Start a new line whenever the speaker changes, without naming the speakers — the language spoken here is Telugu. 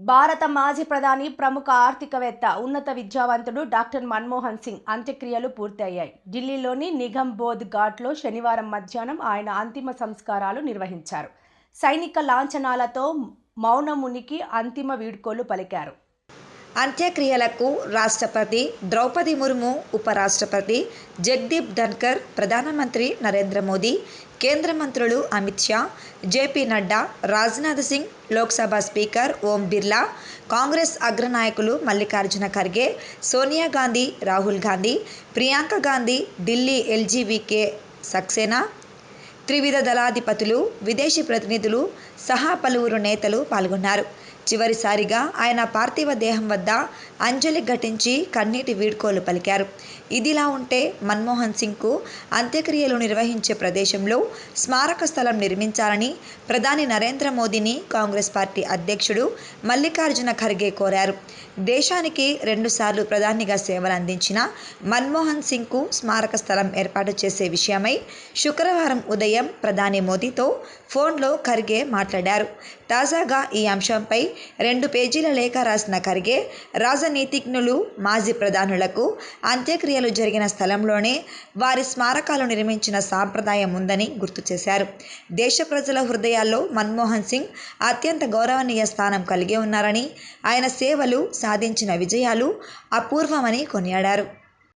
భారత మాజీ ప్రధాని, ప్రముఖ ఆర్థికవేత్త, ఉన్నత విద్యావంతుడు డాక్టర్ మన్మోహన్ సింగ్ అంత్యక్రియలు పూర్తయ్యాయి. ఢిల్లీలోని నిగంబోధ్ ఘాట్లో శనివారం మధ్యాహ్నం ఆయన అంతిమ సంస్కారాలు నిర్వహించారు. సైనిక లాంఛనాలతో మౌనమునికి అంతిమ వీడ్కోలు పలికారు.
అంత్యక్రియలకు రాష్ట్రపతి ద్రౌపది ముర్ము, ఉపరాష్ట్రపతి జగదీప్ ధన్కర్, ప్రధానమంత్రి నరేంద్ర మోదీ, కేంద్ర మంత్రులు అమిత్ షా, జేపీ నడ్డా, రాజ్నాథ్ సింగ్, లోక్సభ స్పీకర్ ఓం బిర్లా, కాంగ్రెస్ అగ్రనాయకులు మల్లికార్జున ఖర్గే, సోనియా గాంధీ, రాహుల్ గాంధీ, ప్రియాంక గాంధీ, ఢిల్లీ ఎల్జీవీకే సక్సేనా, త్రివిధ దళాధిపతులు, విదేశీ ప్రతినిధులు సహా పలువురు నేతలు పాల్గొన్నారు. చివరిసారిగా ఆయన పార్థివ దేహం వద్ద అంజలి ఘటించి కన్నీటి వీడ్కోలు పలికారు. ఇదిలా ఉంటే మన్మోహన్ సింగ్కు అంత్యక్రియలు నిర్వహించే ప్రదేశంలో స్మారక స్థలం నిర్మించాలని ప్రధాని నరేంద్ర మోదీని కాంగ్రెస్ పార్టీ అధ్యక్షుడు మల్లికార్జున ఖర్గే కోరారు. దేశానికి 2 సార్లు ప్రధానిగా సేవలందించిన మన్మోహన్ సింగ్కు స్మారక స్థలం ఏర్పాటు చేసే విషయమై శుక్రవారం ఉదయం ప్రధాని మోదీతో ఫోన్లో ఖర్గే మాట్లాడారు. తాజాగా ఈ అంశంపై 2 పేజీల లేఖ రాసిన ఖర్గే, రాజనీతిజ్ఞులు, మాజీ ప్రధానులకు అంత్యక్రియలు జరిగిన స్థలంలోనే వారి స్మారకాలు నిర్మించిన సాంప్రదాయం ఉందని గుర్తు చేశారు. దేశ ప్రజల హృదయాల్లో మన్మోహన్ సింగ్ అత్యంత గౌరవనీయ స్థానం కలిగి ఉన్నారని, ఆయన సేవలు, సాధించిన విజయాలు అపూర్వమని కొనియాడారు.